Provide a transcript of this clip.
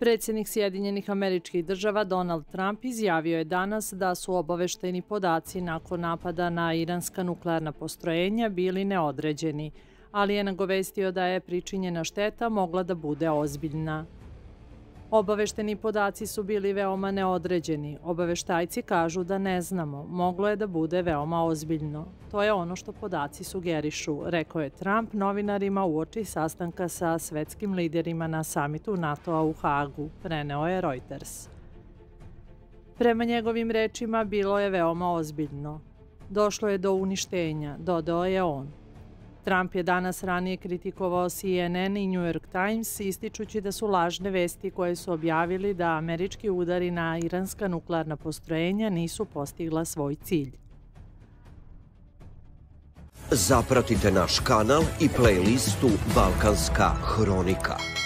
Predsjednik Sjedinjenih Američkih Država Donald Trump izjavio je danas da su obavešteni podaci nakon napada na iranska nuklearna postrojenja bili neodređeni, ali je nagovestio da je pričinjena šteta mogla da bude ozbiljna. Obavešteni podaci su bili veoma neodređeni. Obaveštajci kažu da ne znamo, moglo je da bude veoma ozbiljno. To je ono što podaci sugerišu, rekao je Trump novinarima uoči sastanka sa svetskim liderima na samitu NATO-a u Hagu, preneo je Reuters. Prema njegovim rečima bilo je veoma ozbiljno. Došlo je do uništenja, dodao je on. Trump je danas ranije kritikovao CNN i New York Times, ističući da su lažne vesti koje su objavili da američki udari na iranska nuklearna postrojenja nisu postigla svoj cilj. Zapratite naš kanal i playlistu Balkanska hronika.